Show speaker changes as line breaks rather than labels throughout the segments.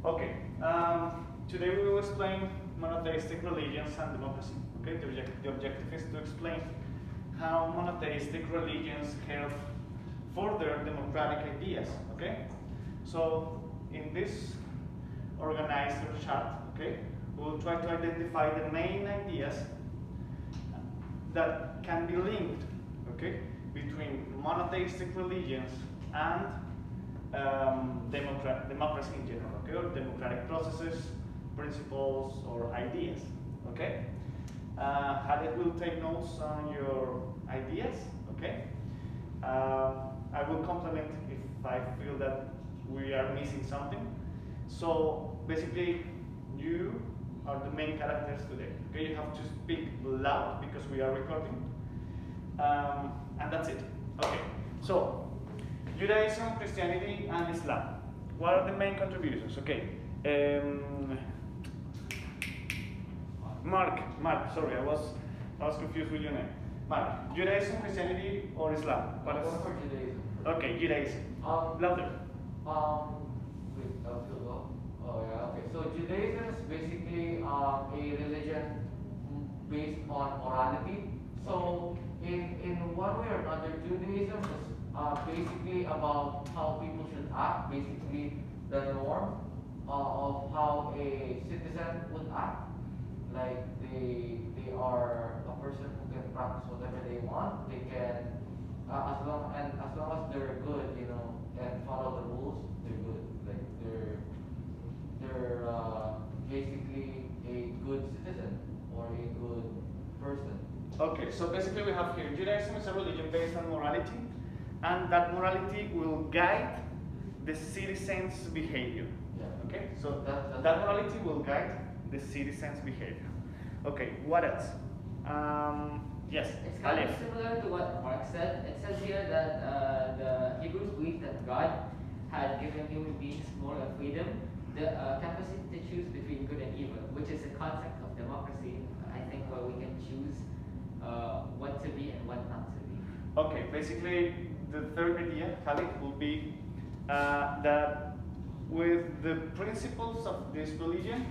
Okay, today we will explain monotheistic religions and democracy. Okay, the objective is to explain how monotheistic religions help further democratic ideas. Okay, so in this organized chart, okay, we'll try to identify the main ideas that can be linked, okay, between monotheistic religions and democracy in general, okay, or democratic processes, principles, or ideas, okay. Khaled will take notes on your ideas, okay. I will complement if I feel that we are missing something. So basically, you are the main characters today. Okay, you have to speak loud because we are recording, and that's it. Okay, so Judaism, Christianity, and Islam. What are the main contributions? Okay, Mark. Sorry, I was confused with your name. Mark, Judaism, Christianity, or Islam?
What is Judaism?
Okay, Judaism. Louder.
Oh yeah, okay. So Judaism is basically a religion based on morality. So in one way or another, Judaism is basically about how people should act, basically the norm of how a citizen would act. Like they are a person who can practice whatever they want. They can as long as they're good, and follow the rules, they're good. Like they're basically a good citizen or a good person.
Okay, so basically we have here Judaism is a religion based on morality, and that morality will guide the citizens' behavior.
Yeah.
Okay, so that morality will guide the citizens' behavior. Okay, what else? Yes,
It's kind of similar to what Mark said. It says here that the Hebrews believed that God had given human beings moral freedom, the capacity to choose between good and evil, which is a concept of democracy, I think, where we can choose what to be and what not to be.
Okay, basically the third idea, Khalid, will be that with the principles of this religion,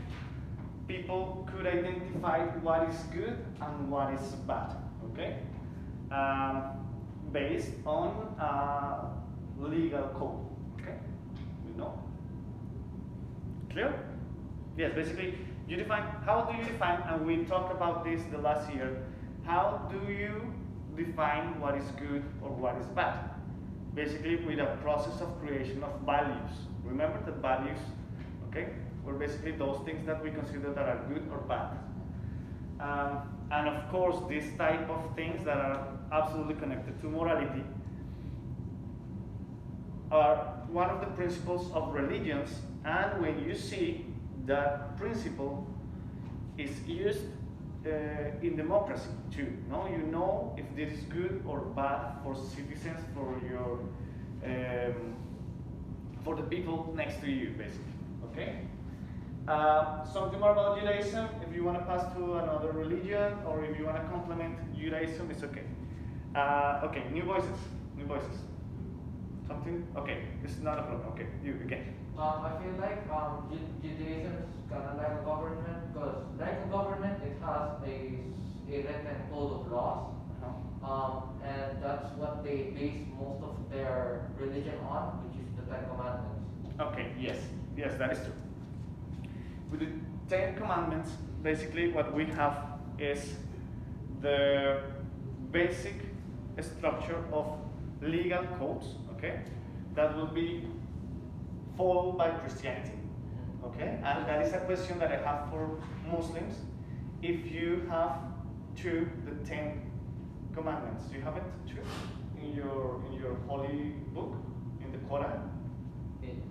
people could identify what is good and what is bad, okay? Based on legal code, okay? You know? Clear? Yes, basically, how do you define, and we talked about this the last year, how do you define what is good or what is bad? Basically, with a process of creation of values. Remember the values, okay? Were basically those things that we consider that are good or bad. And of course, this type of things that are absolutely connected to morality are one of the principles of religions, and when you see that principle is used in democracy too, no? You know if this is good or bad for citizens, for the people next to you, basically, okay? Something more about Judaism. If you want to pass to another religion, or if you want to complement Judaism, it's okay. Okay, new voices. Something? Okay, it's not a problem. Okay, you again.
I feel like Judaism is kind of like a government, because like a government, it has a written code of laws, and that's what they base most of their religion on, which is the Ten Commandments.
Okay, yes, that is true. With the Ten Commandments, basically what we have is the basic structure of legal codes, okay, that will be followed by Christianity, okay, and that is a question that I have for Muslims. If you have true the 10 commandments, do you have it true in your holy book, in the Quran?
It's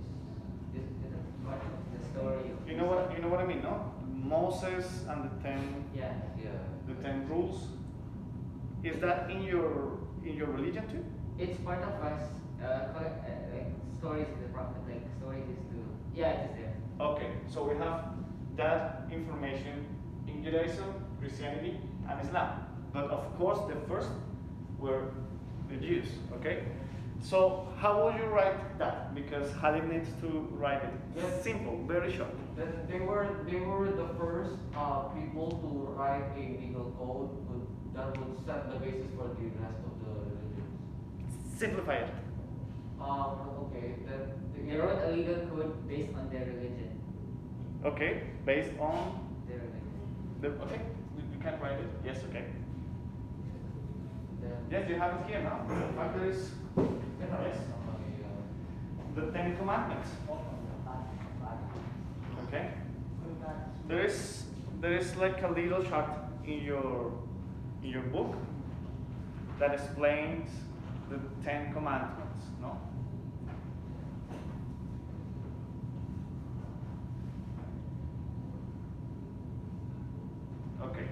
the story.
You know what I mean, no? Moses and the 10.
Yeah.
The 10 rules. Is that in your religion too?
It's part of us. Like stories of the prophet, like stories is to. Yeah, it is there.
Okay, so we have that information in Judaism, Christianity, and Islam. But of course, the first were the Jews. Okay, So how will you write that? Because Halid needs to write it.
Yes.
Simple, very short.
They were the first people to write a legal code that would set the basis for the rest of the religions.
Simplify it.
Okay,
They wrote a legal code based on their religion.
Okay, based on
Their religion.
okay, we can write it. Yes, okay.
then
Yes, you have it here now. In fact, there is yes, the Ten Commandments. Okay. There is like a little chart in your book that explains the Ten Commandments. No. Okay.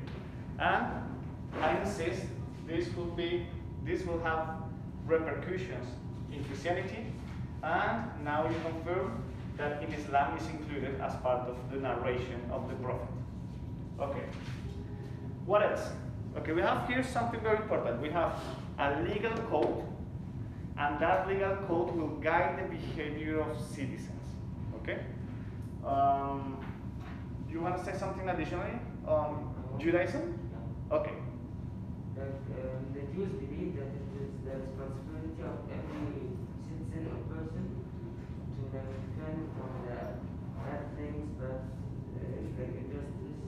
And I insist this will have repercussions in Christianity, and now you confirm that in Islam is included as part of the narration of the Prophet. Okay. What else? Okay, we have here something very important. We have a legal code, and that legal code will guide the behavior of citizens. Okay. You want to say something additionally on Judaism? Okay.
The Jews believe that it is the responsibility of every citizen or person to refrain from the bad things, but like injustice,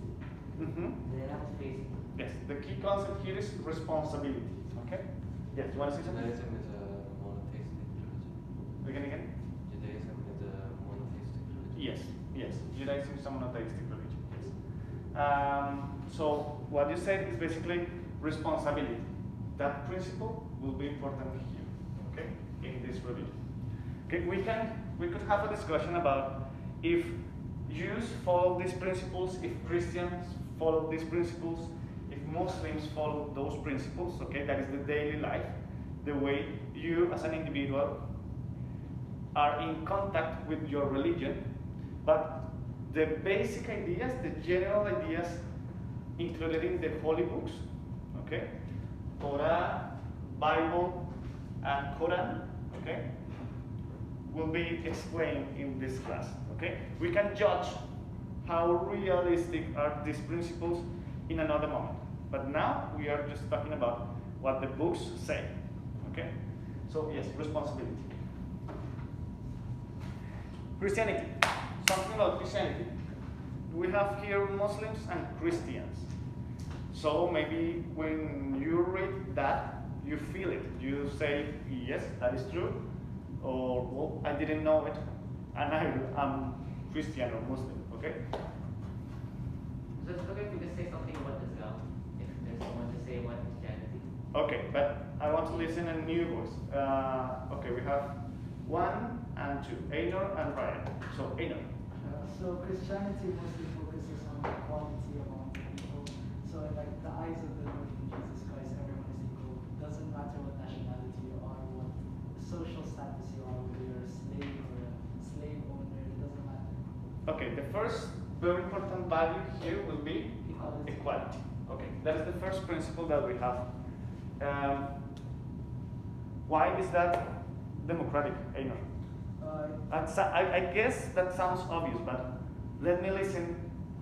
they have to face it.
Yes, the key concept here is responsibility. Okay? Yes, you want to say something?
Judaism is a monotheistic religion.
Again?
Judaism is a monotheistic religion.
Yes. Judaism is a monotheistic religion. Yes. So what you said is basically responsibility. That principle will be important here. Okay? In this religion. Okay, we could have a discussion about if Jews follow these principles, if Christians follow these principles, if Muslims follow those principles. Okay, that is the daily life, the way you as an individual are in contact with your religion, but the basic ideas, the general ideas included in the holy books, okay, Torah, Bible, and Quran, okay, will be explained in this class. Okay, we can judge how realistic are these principles in another moment, but now we are just talking about what the books say. Okay, so yes, responsibility. Christianity. Something about Christianity. We have here Muslims and Christians. So maybe when you read that, you feel it. You say, yes, that is true. Or, well, I didn't know it, and I'm Christian or Muslim. Okay?
So it's okay if we just say something about Islam, if there's someone to say about Christianity.
Okay, but I want to listen a new voice. Okay, we have 1 and 2, Einar and Ryan. So Einar.
So Christianity mostly focuses on equality among people. So in like the eyes of the Lord Jesus Christ, everyone is equal. Doesn't matter what nationality you are, what social status you are, whether you're a slave or a slave owner, it doesn't matter.
Okay, the first very important value here will be
Equality.
equality. Okay, that is the first principle that we have. Why is that democratic, Einar? I guess that sounds obvious, but let me listen.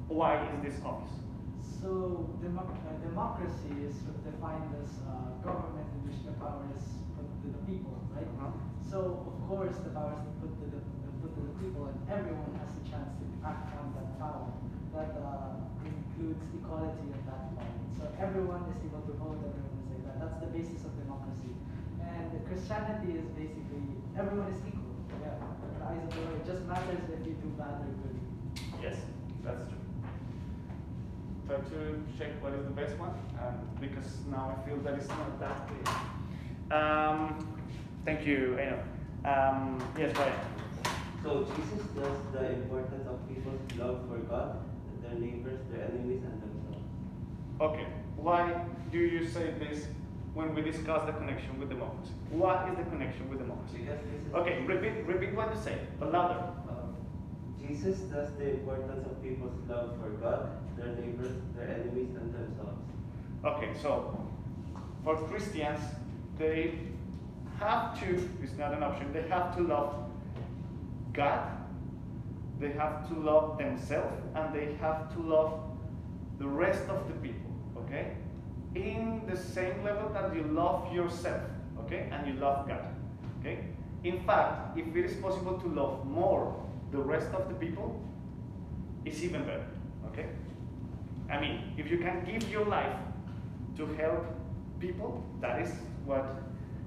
Why is this obvious?
So democracy is defined as government in which the power is put to the people, right? So of course the power is put to the people, and everyone has a chance to act on that power. That includes equality at that point. So everyone is able to vote. Everyone is like that. That's the basis of democracy. And Christianity is basically everyone is equal. Yeah, in the eyes of the Lord. It just matters if you do bad or good.
Yes, that's true. Try to check what is the best one, because now I feel that it's not that clear. Thank you, Einar. Yes, Ryan.
So Jesus does the importance of people's love for God, their neighbors, their enemies, and themselves.
Okay, why do you say this when we discuss the connection with democracy? What is the connection with democracy?
Because this is
Okay, repeat what you say, but louder.
Jesus does the importance of people's love for God, their neighbors, their enemies, and themselves.
Okay, so for Christians, they have to, it's not an option, they have to love God, they have to love themselves, and they have to love the rest of the people, okay? In the same level that you love yourself, okay? And you love God, okay? In fact, if it is possible to love more the rest of the people, it's even better, okay? I mean, if you can give your life to help people, that is what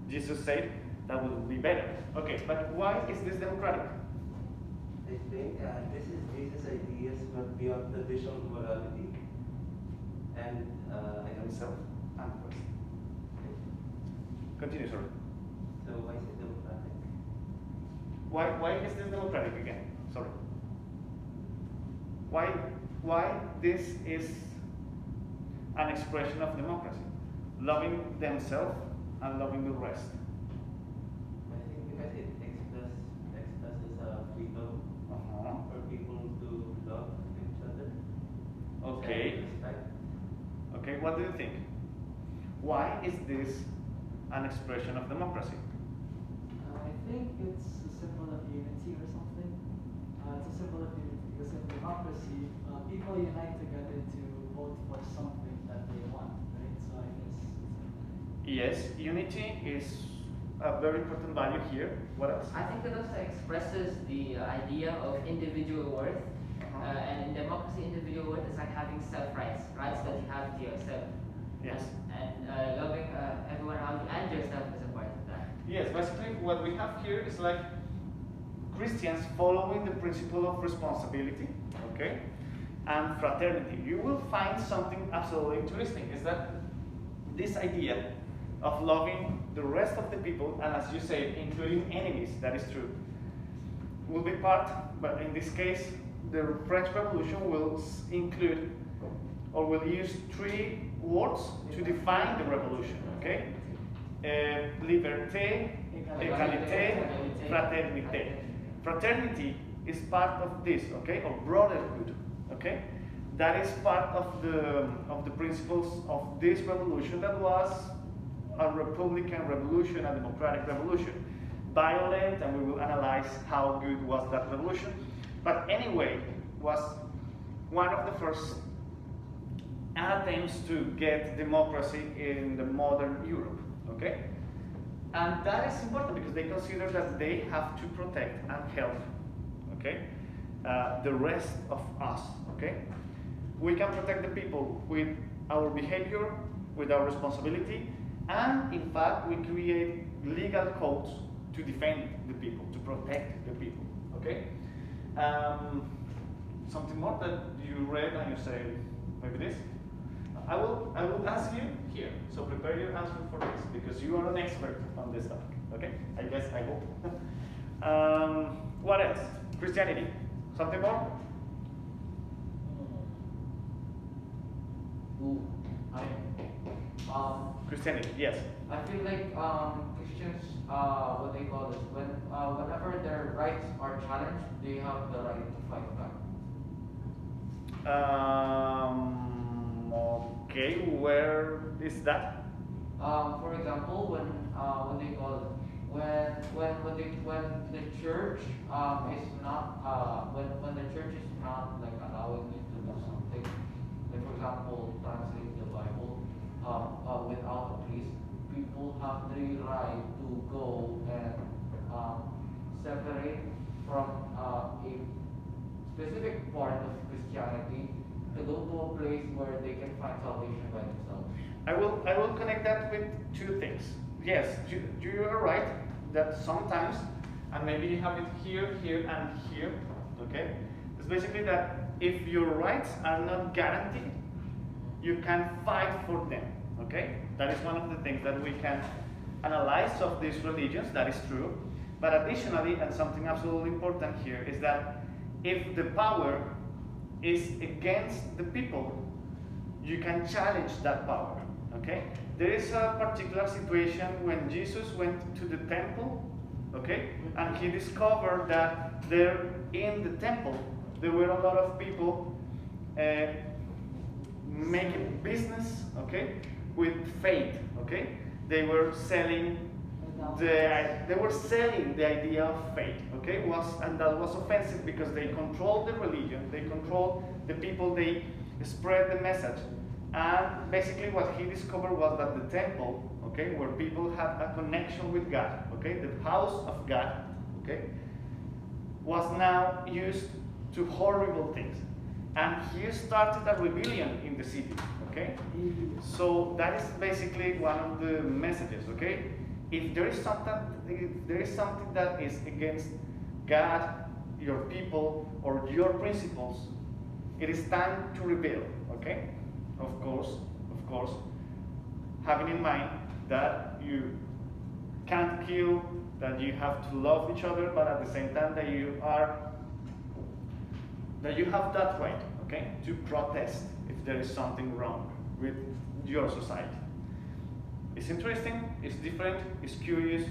Jesus said, that will be better. Okay, but why is this democratic?
I think this is Jesus' ideas, but beyond traditional morality. And
Himself and Christ. Continue, sorry.
so why is it democratic?
Why is this democratic again? Sorry. Why this is an expression of democracy? Loving themselves and loving the rest.
I think because it expresses freedom for people to love each other.
Okay.
And respect.
Okay, what do you think? Why is this an expression of democracy?
I think it's a symbol of unity or something. It's a symbol of unity because in democracy, people unite together to vote for something that they want, right? So I guess
Yes, unity is a very important value here. What else?
I think it also expresses the idea of individual worth. And in democracy, individual worth is like having self-rights, rights that you have to yourself.
Yes.
And loving everyone around you and yourself is a part of that.
Yes, basically what we have here is like Christians following the principle of responsibility, okay, and fraternity. You will find something absolutely interesting, is that this idea of loving the rest of the people, and as you say, including enemies, that is true, will be part, but in this case, the French Revolution will include, or will use 3 words to define the revolution, okay? Liberté, égalité, fraternité. Fraternity is part of this, okay, or brotherhood, okay? That is part of the principles of this revolution that was a republican revolution, a democratic revolution. Violent, and we will analyze how good was that revolution. But anyway, was one of the first attempts to get democracy in the modern Europe, okay? And that is important because they consider that they have to protect and help, okay, the rest of us, okay? We can protect the people with our behavior, with our responsibility, and in fact, we create legal codes to defend the people, to protect the people, okay? Something more that you read and you say, maybe this? I will ask you here, so prepare your answer for this, because you are an expert on this topic, okay? I guess, I hope. What else? Christianity. Something more? Christianity, yes.
I feel like Christians, what they call this, whenever their rights are challenged, they have the right to fight back.
Okay, where is that?
For example, when they call it, when the church is not when the church is not like allowing you to do something, like for example, translate the Bible without a priest, people have the right to go and separate from a specific part of Christianity to go to a place where they can find salvation by themselves.
I will connect that with 2 things. Yes, you are right that sometimes, and maybe you have it here, here, and here, okay? It's basically that if your rights are not guaranteed, you can fight for them, okay? That is one of the things that we can analyze of these religions, that is true. But additionally, and something absolutely important here, is that if the power is against the people, you can challenge that power, okay? There is a particular situation when Jesus went to the temple, okay? And he discovered that there in the temple, there were a lot of people making business, okay? With faith, okay? They were selling they were selling the idea of faith, okay? And that was offensive because they controlled the religion, they controlled the people, they spread the message. And basically what he discovered was that the temple, okay, where people had a connection with God, okay, the house of God, okay, was now used to horrible things. And he started a rebellion in the city, okay? So that is basically one of the messages, okay? If there is something that is against God, your people, or your principles, it is time to rebel, okay? Of course, having in mind that you can't kill, that you have to love each other, but at the same time that you have that right, okay, to protest if there is something wrong with your society. It's interesting, it's different, it's curious,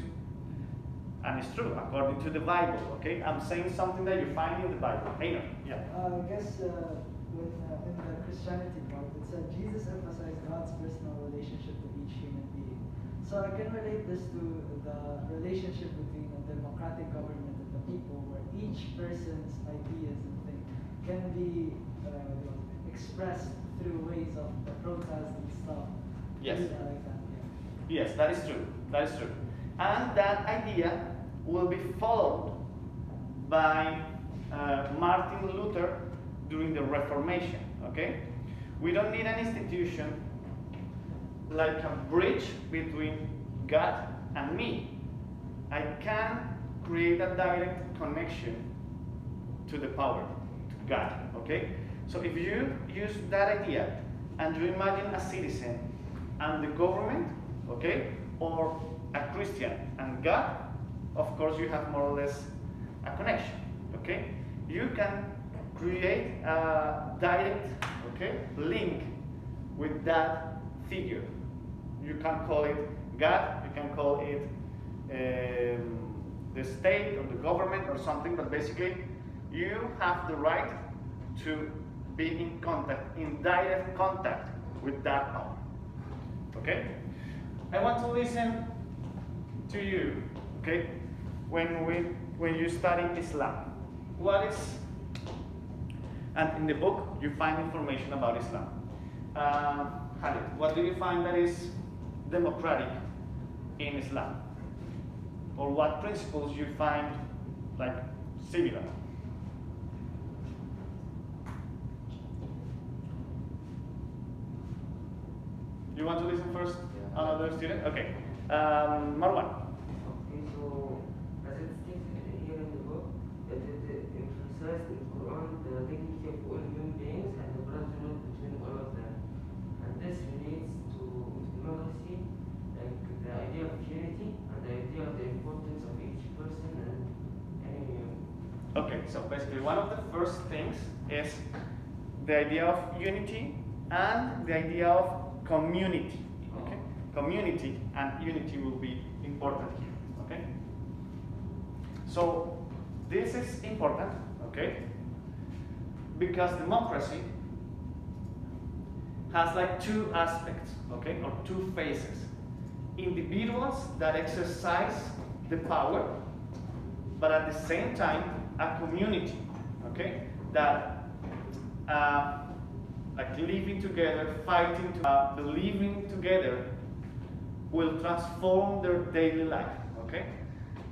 and it's true according to the Bible, okay? I'm saying something that you find in the Bible. Einar, yeah.
I guess when in the Christianity part, it said Jesus emphasized God's personal relationship with each human being. So I can relate this to the relationship between a democratic government and the people, where each person's ideas and things can be expressed through ways of protest and stuff.
Yes.
Like that, yeah.
Yes, that is true. That is true. And that idea will be followed by Martin Luther during the Reformation. Okay? We don't need an institution like a bridge between God and me. I can create a direct connection to the power, to God. Okay? So if you use that idea and you imagine a citizen and the government, okay, or a Christian and God, of course you have more or less a connection, okay? You can create a direct, okay, link with that figure. You can call it God, you can call it the state or the government or something, but basically you have the right to be in contact, in direct contact with that power, okay? I want to listen to you, okay? When you study Islam, what is, and in the book you find information about Islam. Khalid, what do you find that is democratic in Islam? Or what principles you find like similar? You want to listen first?
Yeah.
Another student? Okay. Marwan.
Okay, so as it states here in the book, that it emphasized in Quran the dignity of all human beings and the brotherhood between all of them. And this relates to democracy, like the idea of unity and the idea of the importance of each person and any
Okay, so basically one of the first things is the idea of unity and the idea of community. Okay? Community and unity will be important here. Okay? So this is important, okay? Because democracy has like two aspects, okay, or two phases. Individuals that exercise the power, but at the same time a community, okay, that like living together, fighting, believing together, will transform their daily life, okay,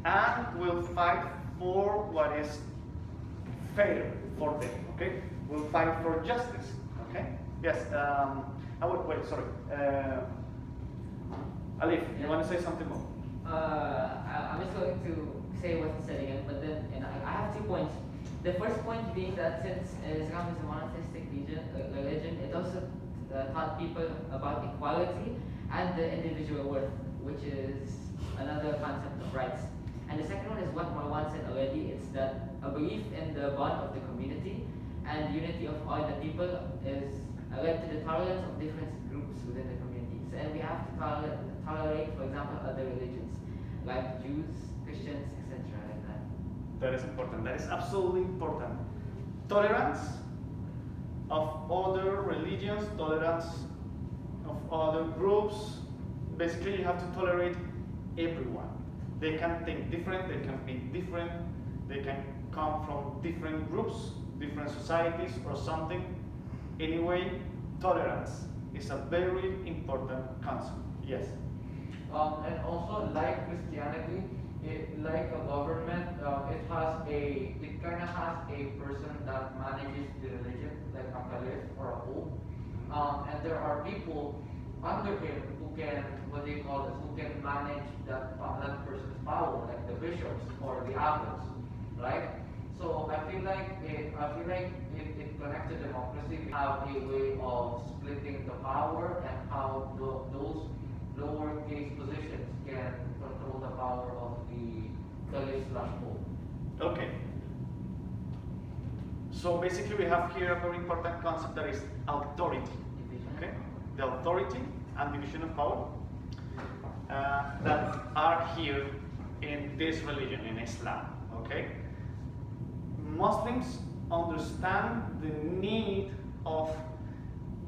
and will fight for what is fair for them, okay, will fight for justice, okay. Yes. Wait. Sorry. Alif, you want to say something more?
I'm just going to say what he said again, but then I have 2 points. The first point being that since Islam is a monotheistic religion, it also taught people about equality and the individual worth, which is another concept of rights. And the second one is what Marwan said already. It's that a belief in the bond of the community and unity of all the people is led to the tolerance of different groups within the communities. And we have to tolerate, for example, other religions, like Jews, Christians, etc. like that.
That is important. That is absolutely important. Tolerance of other religions, tolerance of other groups. Basically, you have to tolerate everyone. They can think different, they can be different, they can come from different groups, different societies or something. Anyway, tolerance is a very important concept. Yes?
And also, like Christianity, like a government, it kind of has a person that manages the religion, like a caliph or a pope. And there are people under him who can, what they call it, who can manage that person's power, like the bishops or the abbots, right? So I feel like it connects to democracy. We have a way of splitting the power and how those lowercase positions can control the power of the caliph/pope.
Okay. So basically we have here a very important concept that is authority. Okay? The authority and division of power that are here in this religion, in Islam. Okay? Muslims understand the need of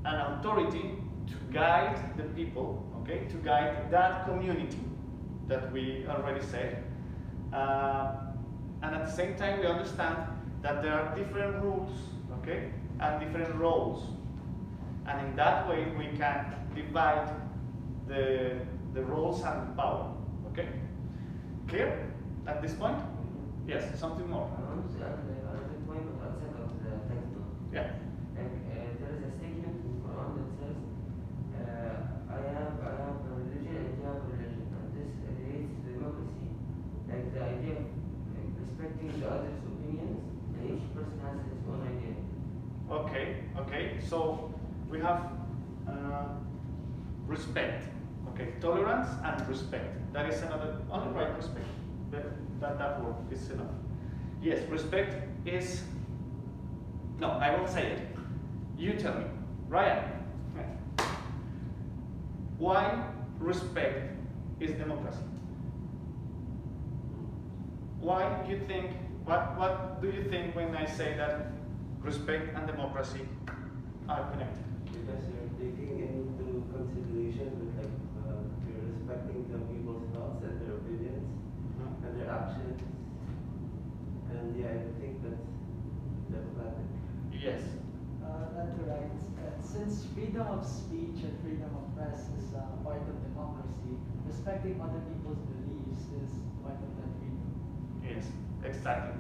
an authority to guide the people, okay, to guide that community that we already said. And at the same time, we understand that there are different rules, okay, and different roles. And in that way, we can divide the roles and power, okay? Clear at this point? Yes, something more.
I want to add another point, but outside of the text.
Yeah.
Like, there is a statement in the Quran that says, I have a religion and you have a religion. And this relates to democracy. Like the idea of respecting the other's opinions, and each person has his own idea.
Okay. So we have respect. Okay, tolerance and respect. That is another, only right, respect. That word is enough. Yes, respect is, no, I won't say it. You tell me. Ryan, why respect is democracy? Why do you think, what do you think when I say that respect and democracy are connected?
Because you're taking into consideration that you're respecting the people's thoughts and their opinions and their actions. And yeah, I think that's democratic.
Yes.
That's right. Since freedom of speech and freedom of press is part of democracy, respecting other people's beliefs is part of that freedom.
Yes, exactly.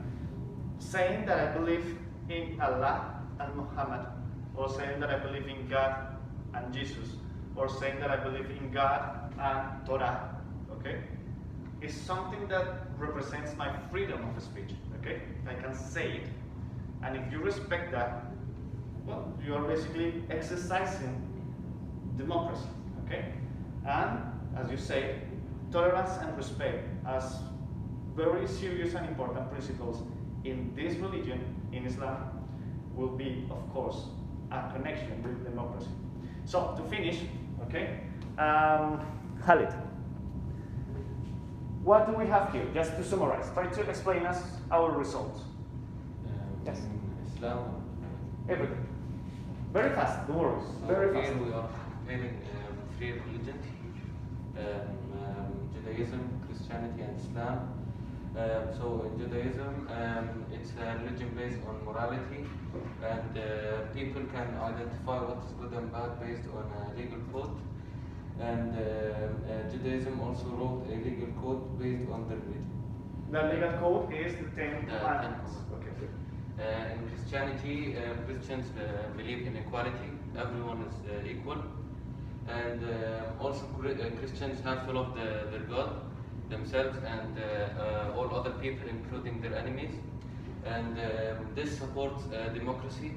Saying that I believe in Allah and Muhammad, or saying that I believe in God and Jesus, or saying that I believe in God and Torah, okay, is something that represents my freedom of speech, okay? I can say it. And if you respect that, well, you are basically exercising democracy, okay? And, as you say, tolerance and respect as very serious and important principles in this religion, in Islam, will be, of course, a connection with democracy. So, to finish, okay, Khalid, what do we have here? Just to summarize, try to explain us our results. Yes.
In Islam,
Everything. Very fast, don't worry. Very fast.
here we are comparing three religions, Judaism, Christianity, and Islam. So in Judaism, it's a religion based on morality, and people can identify what is good and bad based on a legal code. And Judaism also wrote a legal code based on the religion.
The legal code is the Ten
The
Commandments.
Ten
Okay.
In Christianity, Christians believe in equality. Everyone is equal. And also Christians have to love their God, themselves, and all other people, including their enemies. And this supports democracy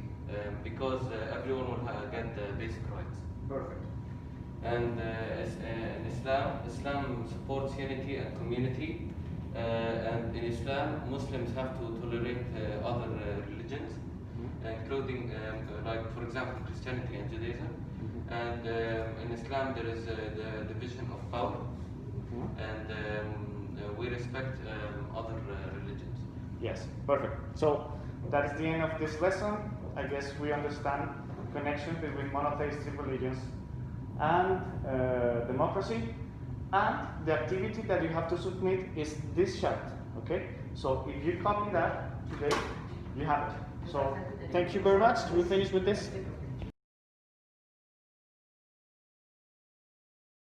because everyone will get basic rights.
Perfect.
And in Islam supports unity and community. And in Islam, Muslims have to tolerate other religions, including, like, for example, Christianity and Judaism. And in Islam, there is the division of power, and we respect other religions.
Yes, perfect. So that is the end of this lesson. I guess we understand the connection between monotheistic religions and democracy. and the activity that you have to submit is this chart, okay? So if you copy that today, you have it. So thank you very much. We finish with this.